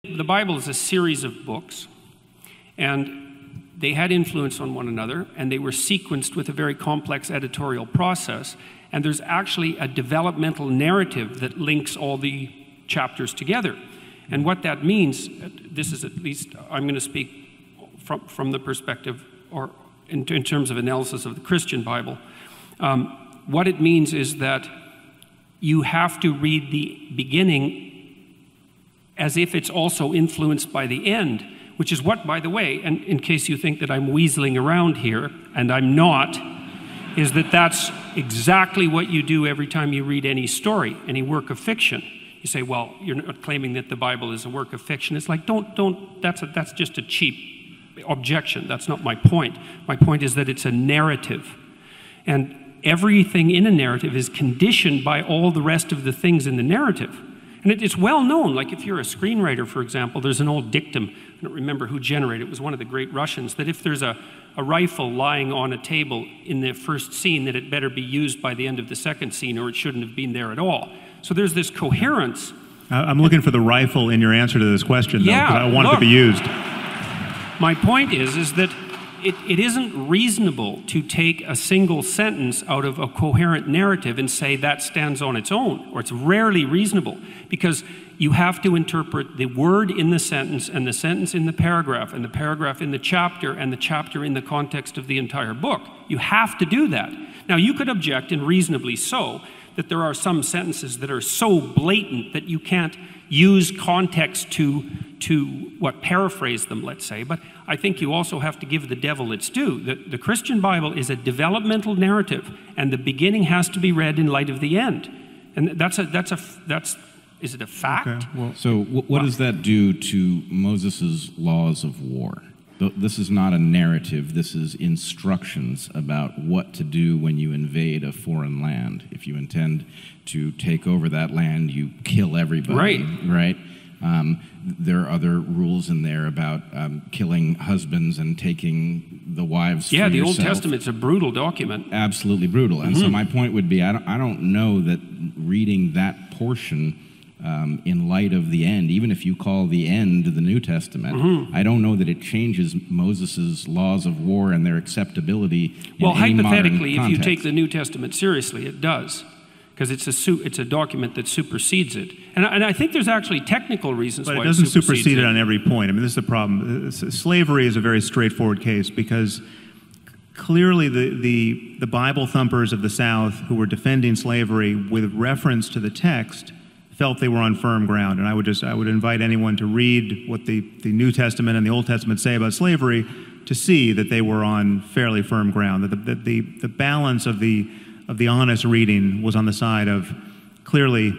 The Bible is a series of books, and they had influence on one another, and they were sequenced with a very complex editorial process, and there's actually a developmental narrative that links all the chapters together. And what that means, this is at least, I'm going to speak from the perspective, or in terms of analysis of the Christian Bible, what it means is that you have to read the beginning as if it's also influenced by the end, which is what, by the way, and in case you think that I'm weaseling around here, and I'm not, is that that's exactly what you do every time you read any story, any work of fiction. You say, well, you're not claiming that the Bible is a work of fiction. It's like, that's just a cheap objection. That's not my point. My point is that it's a narrative. And everything in a narrative is conditioned by all the rest of the things in the narrative. And it's well known, like if you're a screenwriter, for example, there's an old dictum, I don't remember who generated it, it was one of the great Russians, that if there's a rifle lying on a table in the first scene, that it better be used by the end of the second scene, or it shouldn't have been there at all. So there's this coherence. I'm looking for the rifle in your answer to this question, though, yeah, because I want it to be used. My point is that it isn't reasonable to take a single sentence out of a coherent narrative and say that stands on its own, or it's rarely reasonable, because you have to interpret the word in the sentence and the sentence in the paragraph and the paragraph in the chapter and the chapter in the context of the entire book. You have to do that. Now, you could object, and reasonably so, that there are some sentences that are so blatant that you can't use context to paraphrase them, let's say. But I think you also have to give the devil its due. The Christian Bible is a developmental narrative, and the beginning has to be read in light of the end. And is it a fact? Okay, well, so what does that do to Moses's laws of war? This is not a narrative, this is instructions about what to do when you invade a foreign land. If you intend to take over that land, you kill everybody, right? There are other rules in there about killing husbands and taking the wives for yourself. Yeah, the Old Testament's a brutal document. Absolutely brutal. And so my point would be, I don't know that reading that portion in light of the end, even if you call the end the New Testament, I don't know that it changes Moses's laws of war and their acceptability in well, any hypothetically, modern if you context. take the New Testament seriously, it does, because it's a document that supersedes it. And I think there's actually technical reasons why it doesn't supersedes supersede it on every point. I mean, this is the problem. Slavery is a very straightforward case, because clearly the Bible thumpers of the South who were defending slavery with reference to the text felt they were on firm ground. And I would invite anyone to read what the New Testament and the Old Testament say about slavery to see that they were on fairly firm ground, that the balance of the honest reading was on the side of, clearly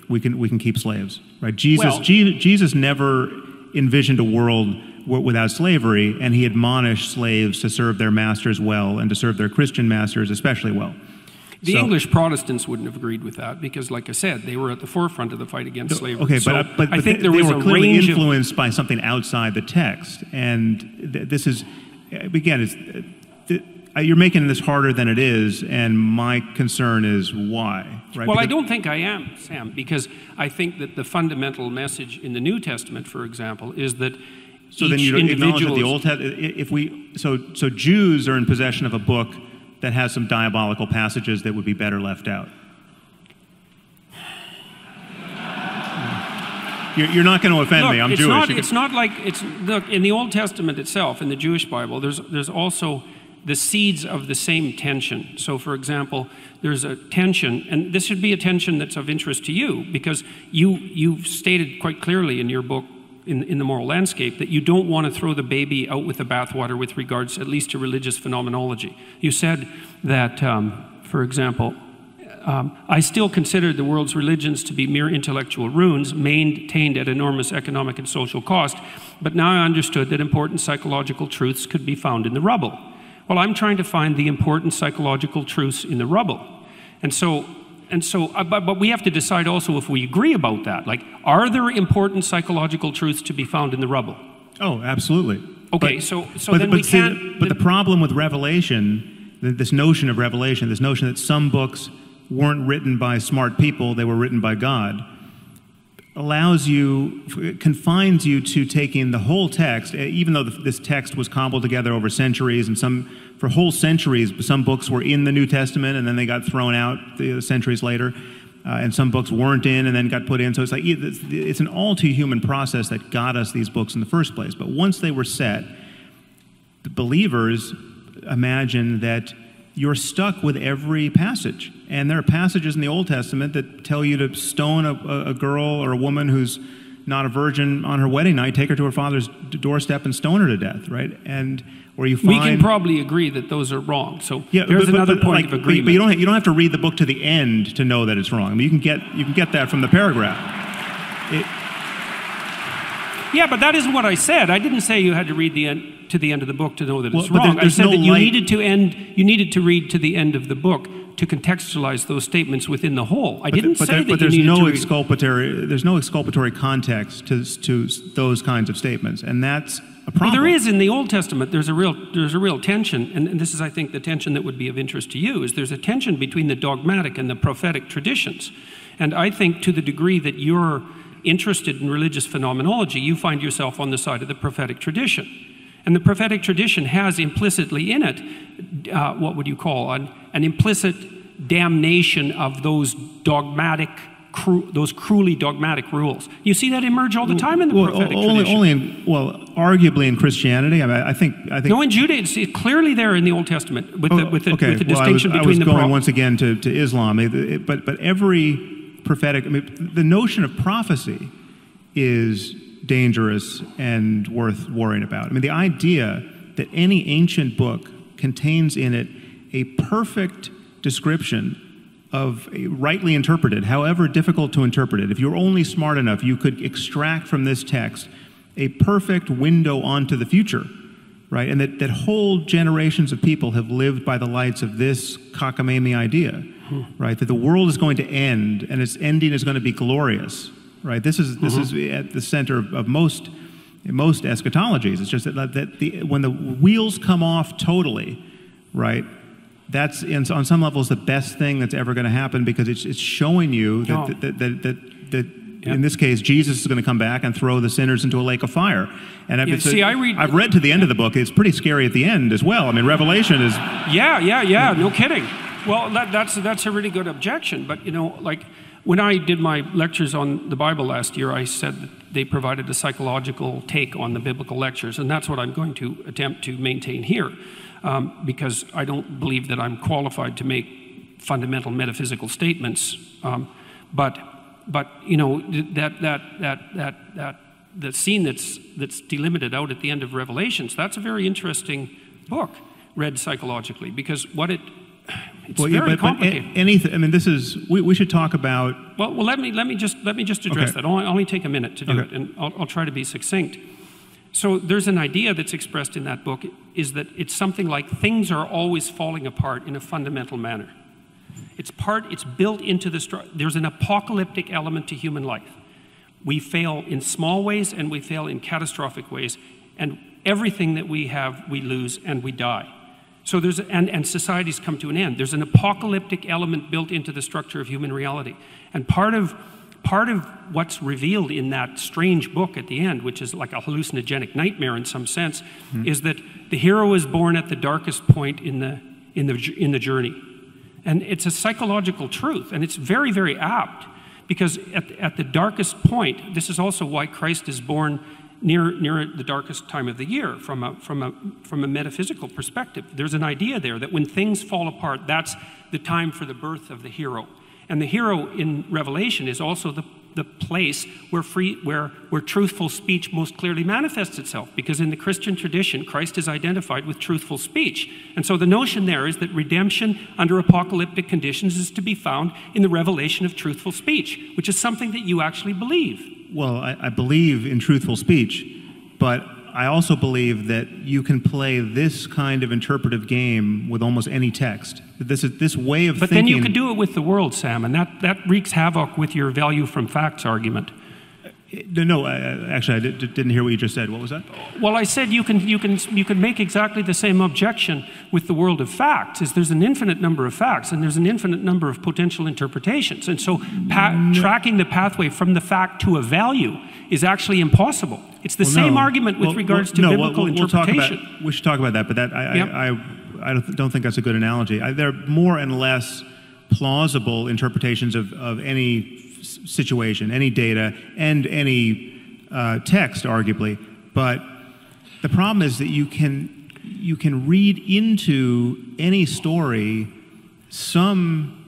we can keep slaves, right? Jesus never envisioned a world without slavery, and he admonished slaves to serve their masters well and to serve their Christian masters especially well. The English Protestants wouldn't have agreed with that because, like I said, they were at the forefront of the fight against slavery. Okay, so but I think they was were a clearly range influenced by something outside the text. And this is, again, you're making this harder than it is, and my concern is why. Right? Well, I don't think I am, Sam, because I think that the fundamental message in the New Testament, for example, is that so then you acknowledge that the Old Testament, so Jews are in possession of a book that has some diabolical passages that would be better left out. You're not going to offend me. I'm Jewish. It's not like look, in the Old Testament itself, in the Jewish Bible, there's also the seeds of the same tension. So, for example, there's a tension, and this should be a tension that's of interest to you, because you've stated quite clearly in your book, in the Moral Landscape, that you don't want to throw the baby out with the bathwater with regards at least to religious phenomenology. You said that, for example, I still consider the world's religions to be mere intellectual ruins maintained at enormous economic and social cost, but now I understood that important psychological truths could be found in the rubble. Well, I'm trying to find the important psychological truths in the rubble. But we have to decide also if we agree about that. Like, are there important psychological truths to be found in the rubble? Oh, absolutely. Okay, but the problem with Revelation, this notion of Revelation, this notion that some books weren't written by smart people, they were written by God. allows you, confines you to taking the whole text, even though this text was cobbled together over centuries, and for whole centuries, some books were in the New Testament and then they got thrown out centuries later, and some books weren't in and then got put in. So it's like, it's an all too human process that got us these books in the first place. But once they were set, the believers imagine that you're stuck with every passage. And there are passages in the Old Testament that tell you to stone a girl or a woman who's not a virgin on her wedding night, take her to her father's doorstep and stone her to death, right? And where you find... We can probably agree that those are wrong. So yeah, there's another point of agreement. But you don't have to read the book to the end to know that it's wrong. I mean, you can get that from the paragraph. Yeah, but that isn't what I said. I didn't say you had to read to the end of the book to know that it's wrong. I said that you needed to read to the end of the book to contextualize those statements within the whole. I didn't say that you needed to read. There's no exculpatory context to those kinds of statements, and that's a problem. Well, there is in the Old Testament. There's a real tension, and this is, I think, the tension that would be of interest to you. Is there's a tension between the dogmatic and the prophetic traditions, and I think to the degree that you're interested in religious phenomenology, you find yourself on the side of the prophetic tradition. And the prophetic tradition has implicitly in it, what would you call, an implicit damnation of those dogmatic, those cruelly dogmatic rules. You see that emerge all the time in the prophetic tradition. Arguably in Christianity. I think. No, in Judaism, it's clearly there in the Old Testament with the distinction between the. I was going once again to Islam, but every prophetic, I mean, the notion of prophecy is dangerous and worth worrying about. I mean, the idea that any ancient book contains in it a perfect description of rightly interpreted, however difficult to interpret it. If you're only smart enough, you could extract from this text a perfect window onto the future, right? And that whole generations of people have lived by the lights of this cockamamie idea. Right, that the world is going to end, and its ending is going to be glorious. Right, this is at the center of most eschatologies. It's just that when the wheels come off totally, right, that's on some levels the best thing that's ever going to happen, because it's showing you that in this case, Jesus is going to come back and throw the sinners into a lake of fire. And I've read to the end of the book. It's pretty scary at the end as well. I mean, Revelation is... Yeah, no kidding. Well, that's a really good objection. But, like when I did my lectures on the Bible last year, I said that they provided a psychological take on the biblical lectures. And that's what I'm going to attempt to maintain here, because I don't believe that I'm qualified to make fundamental metaphysical statements. But the scene that's delimited out at the end of Revelations, that's a very interesting book read psychologically, because it's very complicated. Anything. I mean, this is. We should talk about. Well, let me just address that. I'll only take a minute to do it, and I'll try to be succinct. So there's an idea that's expressed in that book, is that it's something like things are always falling apart in a fundamental manner. It's built into there's an apocalyptic element to human life. We fail in small ways and we fail in catastrophic ways, and everything that we have, we lose and we die. So and societies come to an end. There's an apocalyptic element built into the structure of human reality. And part of what's revealed in that strange book at the end, which is like a hallucinogenic nightmare in some sense, is that the hero is born at the darkest point in the journey. And it's a psychological truth, and it's very, very apt, because at the darkest point, this is also why Christ is born near the darkest time of the year from a metaphysical perspective. There's an idea there that when things fall apart, that's the time for the birth of the hero. And the hero in Revelation is also the place where truthful speech most clearly manifests itself, because in the Christian tradition, Christ is identified with truthful speech. And so the notion there is that redemption under apocalyptic conditions is to be found in the revelation of truthful speech, which is something that you actually believe. Well, I believe in truthful speech, but I also believe that you can play this kind of interpretive game with almost any text. This way of thinking... But then you could do it with the world, Sam, and that wreaks havoc with your value from facts argument. No, actually, I didn't hear what you just said. What was that? Well, I said you can make exactly the same objection with the world of facts. Is there's an infinite number of facts and there's an infinite number of potential interpretations, and so tracking the pathway from the fact to a value is actually impossible. It's the same argument with regards to biblical interpretation. We should talk about that, but that I don't think that's a good analogy. There are more and less plausible interpretations of any situation, any data, and any text, arguably. But the problem is that you can read into any story some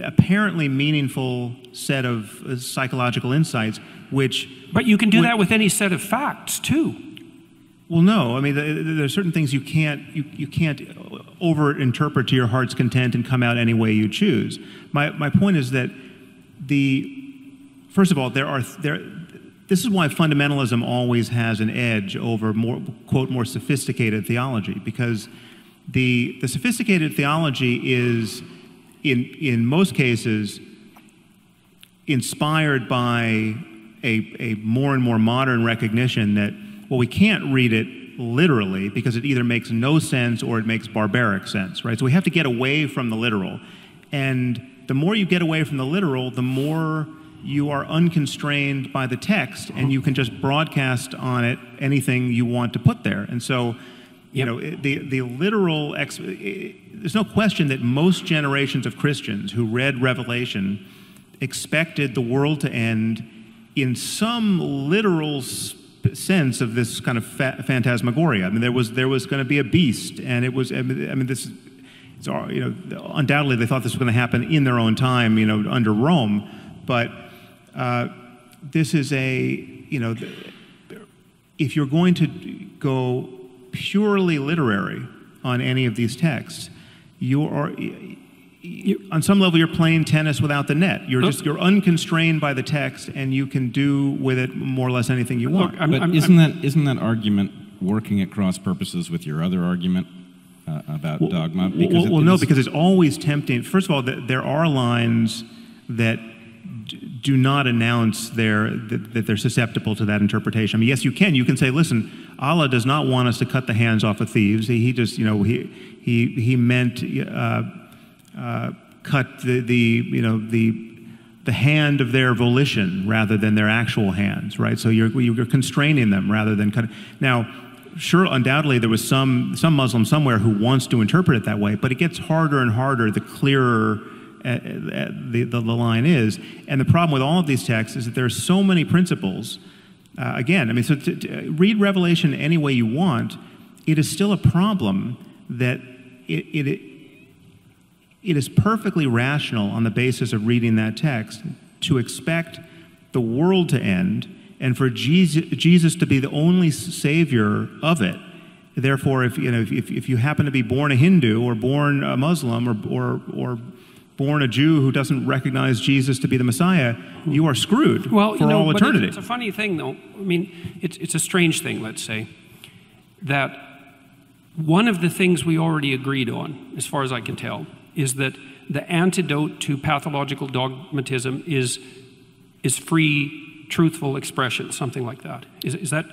apparently meaningful set of psychological insights, which... But you can do that with any set of facts, too. Well, no. I mean, there are certain things you can't over-interpret to your heart's content and come out any way you choose. My point is that first of all, this is why fundamentalism always has an edge over more sophisticated theology, because the sophisticated theology is in most cases inspired by a more and more modern recognition that, well, we can't read it literally because it either makes no sense or it makes barbaric sense, right? So we have to get away from the literal. And the more you get away from the literal, the more you are unconstrained by the text, and you can just broadcast on it anything you want to put there. And so, you know, the literal, there's no question that most generations of Christians who read Revelation expected the world to end in some literal sense of this kind of phantasmagoria. I mean, there was going to be a beast, and it was, I mean, this is, you know, undoubtedly they thought this was going to happen in their own time, you know, under Rome, but this is you know, if you're going to go purely literary on any of these texts, on some level, you're playing tennis without the net. You're unconstrained by the text, and you can do with it more or less anything you want. But isn't that argument working at cross purposes with your other argument about dogma? Because no, because it's always tempting. First of all, there are lines that do not announce that they're susceptible to that interpretation. I mean, yes, you can say, listen, Allah does not want us to cut the hands off of thieves. He just, you know, he meant cut the hand of their volition rather than their actual hands, right? So you're constraining them rather than cutting. Now, sure, undoubtedly there was some Muslim somewhere who wants to interpret it that way, but it gets harder and harder the clearer the line is. And the problem with all of these texts is that there are so many principles. Again, I mean, so to read Revelation any way you want, it is still a problem that it is perfectly rational on the basis of reading that text to expect the world to end and for Jesus to be the only savior of it. Therefore, if you happen to be born a Hindu or born a Muslim or born a Jew who doesn't recognize Jesus to be the Messiah, you are screwed for all eternity. It's a funny thing, though. I mean, it's a strange thing, let's say, that one of the things we already agreed on, as far as I can tell, is that the antidote to pathological dogmatism is free, truthful expression, something like that. Is that?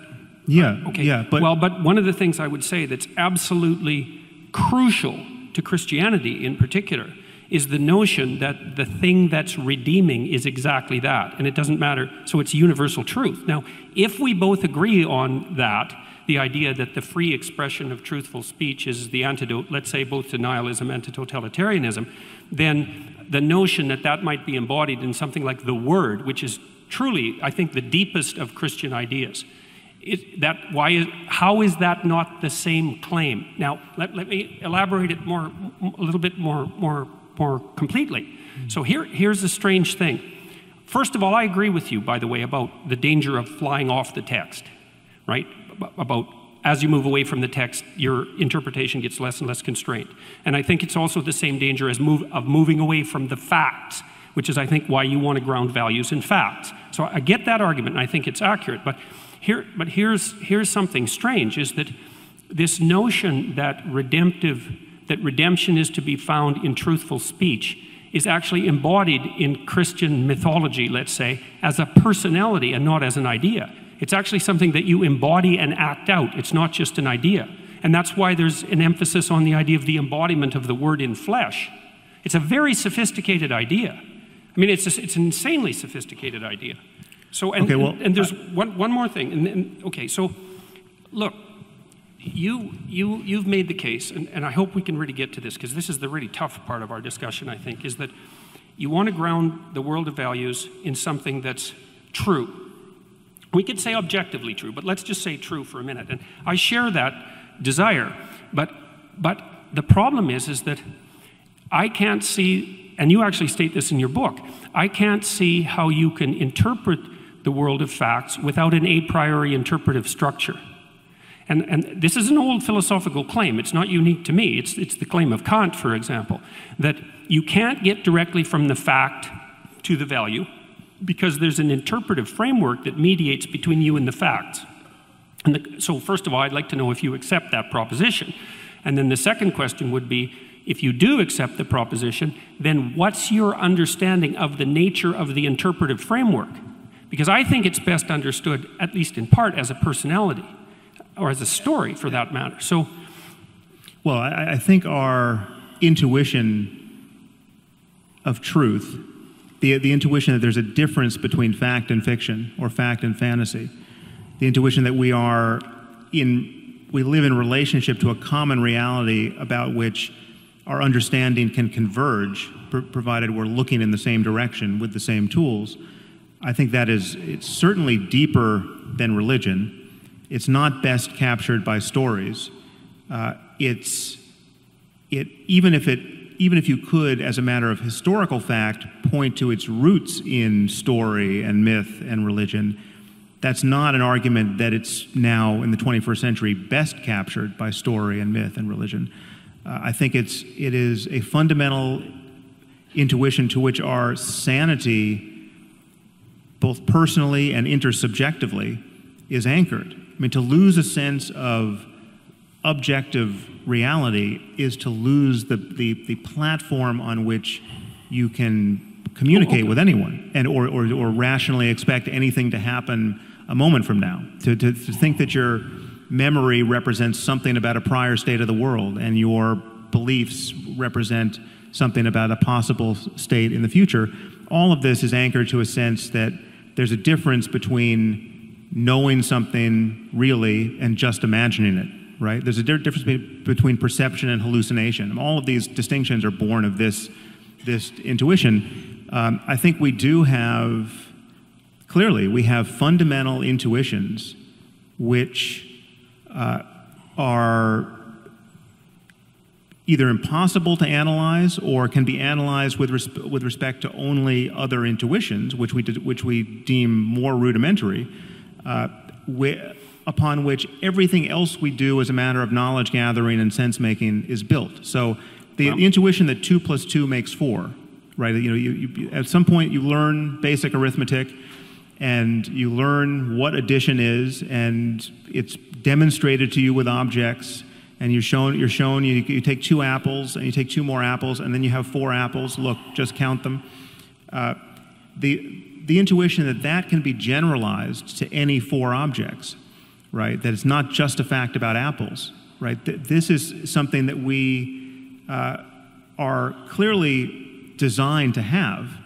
Yeah. Okay. Yeah. But one of the things I would say that's absolutely crucial to Christianity in particular is the notion that the thing that's redeeming is exactly that, and it doesn't matter. So it's universal truth. Now, if we both agree on that, the idea that the free expression of truthful speech is the antidote, let's say, both to nihilism and to totalitarianism, then the notion that that might be embodied in something like the Word, which is truly, I think, the deepest of Christian ideas, how is that not the same claim? Now, let me elaborate it a little bit more completely. So here's the strange thing. First of all, I agree with you, by the way, about the danger of flying off the text, right? About as you move away from the text, your interpretation gets less and less constrained. And I think it's also the same danger as of moving away from the facts, which is, I think, why you want to ground values in facts. So I get that argument, and I think it's accurate. But here's something strange, is that this notion that redemption is to be found in truthful speech is actually embodied in Christian mythology, let's say, as a personality and not as an idea. It's actually something that you embody and act out. It's not just an idea. And that's why there's an emphasis on the idea of the embodiment of the word in flesh. It's a very sophisticated idea. I mean, it's an insanely sophisticated idea. So, and, okay, well, and there's one more thing. Okay, so look, you've made the case, and I hope we can really get to this, because this is the really tough part of our discussion, I think, is that you want to ground the world of values in something that's true. We could say objectively true, but let's just say true for a minute. And I share that desire, but the problem is that I can't see, and you actually state this in your book, I can't see how you can interpret the world of facts without an a priori interpretive structure. And this is an old philosophical claim. It's not unique to me. It's the claim of Kant, for example, that you can't get directly from the fact to the value because there's an interpretive framework that mediates between you and the facts. And so first of all, I'd like to know if you accept that proposition. And then the second question would be, if you do accept the proposition, then what's your understanding of the nature of the interpretive framework? Because I think it's best understood, at least in part, as a personality, or as a story for that matter. So, well, I think our intuition of truth, the intuition that there's a difference between fact and fiction, or fact and fantasy, the intuition that we live in relationship to a common reality about which our understanding can converge, provided we're looking in the same direction with the same tools. I think that it's certainly deeper than religion. It's not best captured by stories. Even if you could, as a matter of historical fact, point to its roots in story and myth and religion, that's not an argument that it's now in the 21st century best captured by story and myth and religion. I think it is a fundamental intuition to which our sanity, both personally and intersubjectively, is anchored. I mean, to lose a sense of objective reality is to lose the platform on which you can communicate with anyone, and or rationally expect anything to happen a moment from now. To think that your memory represents something about a prior state of the world, and your beliefs represent something about a possible state in the future, all of this is anchored to a sense that there's a difference between knowing something really and just imagining it, right? There's a difference between perception and hallucination. All of these distinctions are born of this intuition. I think we do have, clearly, we have fundamental intuitions which are either impossible to analyze or can be analyzed with respect to only other intuitions, which we deem more rudimentary, upon which everything else we do as a matter of knowledge gathering and sense making is built. So the intuition that 2 + 2 makes 4, right? You at some point you learn basic arithmetic, and you learn what addition is, and it's demonstrated to you with objects, and you're shown you take 2 apples, and you take 2 more apples, and then you have 4 apples. Look, just count them. The intuition that can be generalized to any 4 objects, right? That it's not just a fact about apples, right? This is something that we are clearly designed to have.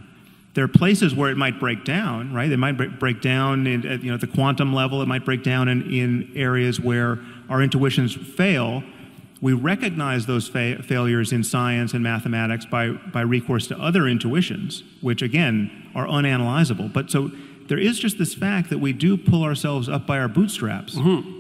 There are places where it might break down, right? It might break down at the quantum level. It might break down in areas where our intuitions fail. We recognize those failures in science and mathematics by recourse to other intuitions, which again are unanalyzable. But so there is just this fact that we do pull ourselves up by our bootstraps. Mm-hmm.